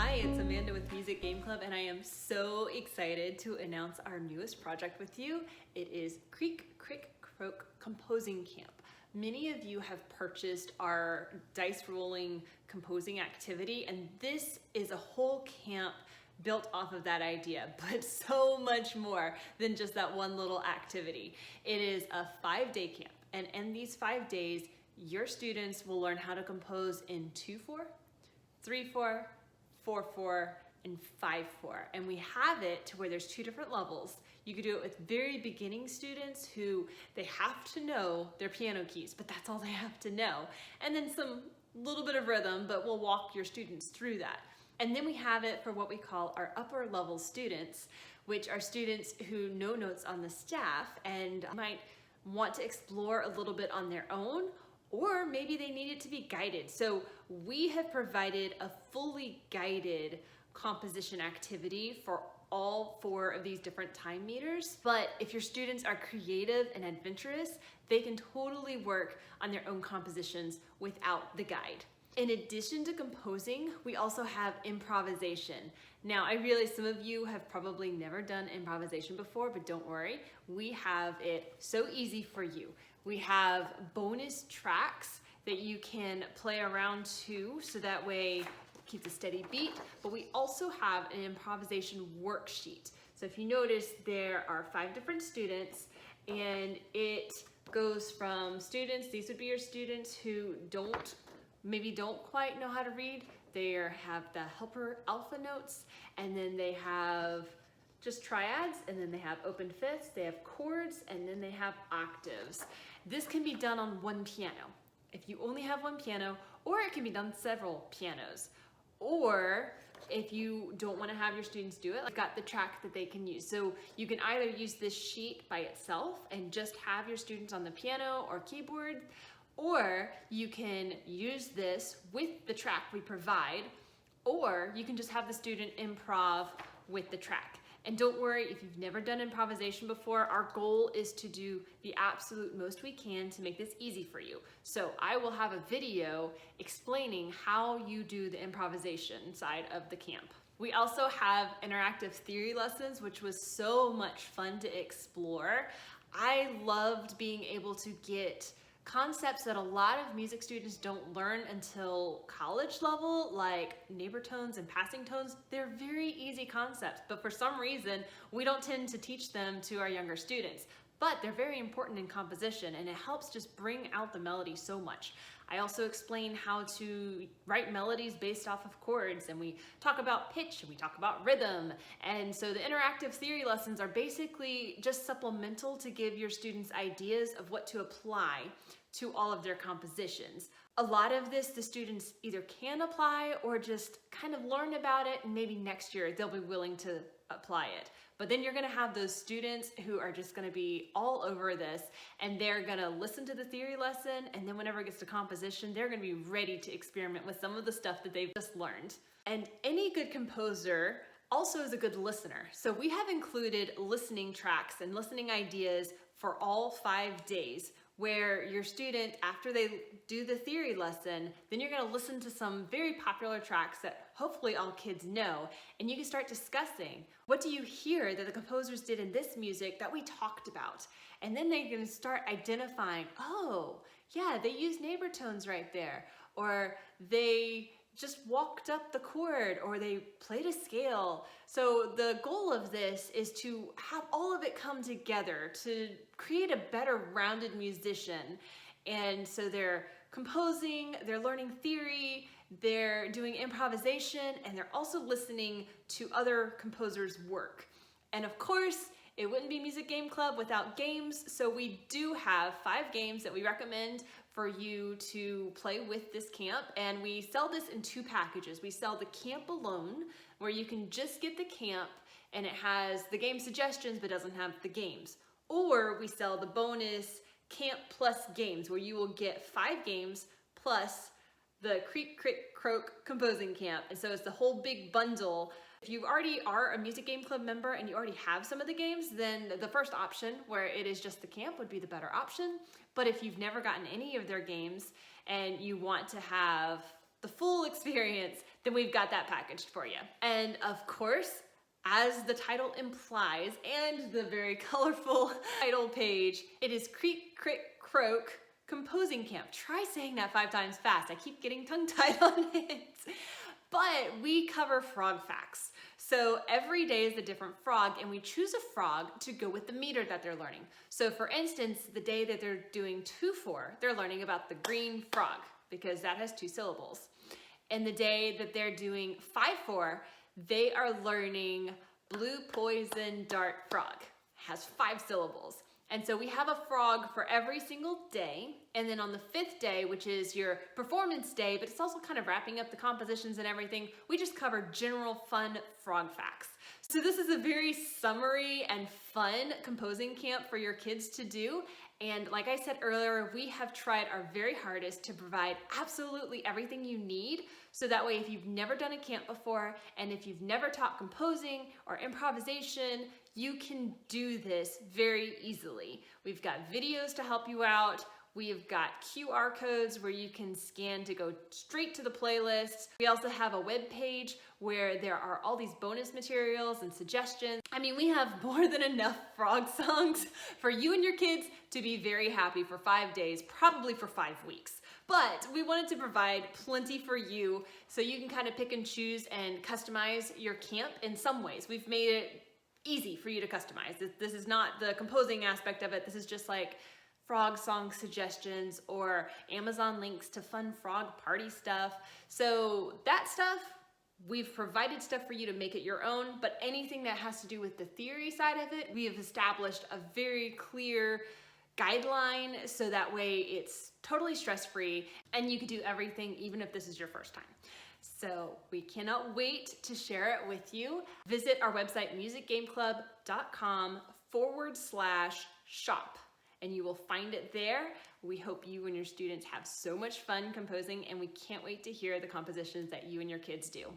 Hi, it's Amanda with Music Game Club, and I am so excited to announce our newest project with you. It is Creek, Crick, Croak Composing Camp. Many of you have purchased our dice rolling composing activity, and this is a whole camp built off of that idea, but so much more than just that one little activity. It is a 5-day camp, and in these 5 days, your students will learn how to compose in 2/4, 3/4, 4/4, and 5/4. And we have it to where there's 2 different levels. You could do it with very beginning students who they have to know their piano keys, but that's all they have to know. And then some little bit of rhythm, but we'll walk your students through that. And then we have it for what we call our upper level students, which are students who know notes on the staff and might want to explore a little bit on their own, or maybe they need it to be guided. So we have provided a fully guided composition activity for all 4 of these different time meters. But if your students are creative and adventurous, they can totally work on their own compositions without the guide. In addition to composing, we also have improvisation. Now, I realize some of you have probably never done improvisation before, but don't worry, we have it so easy for you. We have bonus tracks that you can play around to, so that way it keeps a steady beat, but we also have an improvisation worksheet. So if you notice, there are 5 different students, and it goes from students, these would be your students who maybe don't quite know how to read. They have the helper alpha notes, and then they have just triads, and then they have open fifths, they have chords, and then they have octaves. This can be done on one piano, if you only have one piano, or it can be done several pianos. Or if you don't want to have your students do it, I've got the track that they can use. So you can either use this sheet by itself and just have your students on the piano or keyboard, or you can use this with the track we provide, or you can just have the student improv with the track. And don't worry, if you've never done improvisation before, our goal is to do the absolute most we can to make this easy for you. So I will have a video explaining how you do the improvisation side of the camp. We also have interactive theory lessons, which was so much fun to explore. I loved being able to get concepts that a lot of music students don't learn until college level, like neighbor tones and passing tones. They're very easy concepts, but for some reason, we don't tend to teach them to our younger students. But they're very important in composition, and it helps just bring out the melody so much. I also explain how to write melodies based off of chords, and we talk about pitch, and we talk about rhythm. And so the interactive theory lessons are basically just supplemental to give your students ideas of what to apply to all of their compositions. A lot of this the students either can apply or just kind of learn about it, and maybe next year they'll be willing to apply it. But then you're gonna have those students who are just gonna be all over this, and they're gonna listen to the theory lesson, and then whenever it gets to composition, they're gonna be ready to experiment with some of the stuff that they've just learned. And any good composer also is a good listener. So we have included listening tracks and listening ideas for all 5 days, where your student, after they do the theory lesson, then you're gonna listen to some very popular tracks that hopefully all kids know, and you can start discussing, what do you hear that the composers did in this music that we talked about? And then they're gonna start identifying, oh, yeah, they used neighbor tones right there, or they just walked up the chord, or they played a scale. So the goal of this is to have all of it come together to create a better rounded musician. And so they're composing, they're learning theory, they're doing improvisation, and they're also listening to other composers' work. And of course, it wouldn't be Music Game Club without games, so we do have 5 games that we recommend for you to play with this camp, and we sell this in 2 packages. We sell the camp alone, where you can just get the camp and it has the game suggestions but doesn't have the games. Or we sell the bonus camp plus games, where you will get 5 games plus the Creek, Crick, Croak composing camp. And so it's the whole big bundle. If you already are a Music Game Club member and you already have some of the games, then the first option, where it is just the camp, would be the better option. But if you've never gotten any of their games and you want to have the full experience, then we've got that packaged for you. And of course, as the title implies, and the very colorful title page, it is Creak, Crick, Croak Composing Camp. Try saying that 5 times fast. I keep getting tongue-tied on it. But we cover frog facts. So every day is a different frog, and we choose a frog to go with the meter that they're learning. So for instance, the day that they're doing 2-4, they're learning about the green frog, because that has 2 syllables. And the day that they're doing 5-4, they are learning blue poison dart frog, has 5 syllables. And so we have a frog for every single day. And then on the 5th day, which is your performance day, but it's also kind of wrapping up the compositions and everything, we just cover general fun frog facts. So this is a very summary and fun composing camp for your kids to do. And like I said earlier, we have tried our very hardest to provide absolutely everything you need. So that way, if you've never done a camp before, and if you've never taught composing or improvisation, you can do this very easily. We've got videos to help you out. We've got QR codes where you can scan to go straight to the playlists. We also have a web page where there are all these bonus materials and suggestions. I mean, we have more than enough frog songs for you and your kids to be very happy for 5 days, probably for 5 weeks. But we wanted to provide plenty for you so you can kind of pick and choose and customize your camp in some ways. We've made it easy for you to customize. This is not the composing aspect of it. This is just like frog song suggestions or Amazon links to fun frog party stuff. So that stuff, we've provided stuff for you to make it your own, but anything that has to do with the theory side of it, we have established a very clear guideline so that way it's totally stress-free and you can do everything even if this is your first time. So we cannot wait to share it with you. Visit our website, musicgameclub.com/shop, and you will find it there. We hope you and your students have so much fun composing, and we can't wait to hear the compositions that you and your kids do.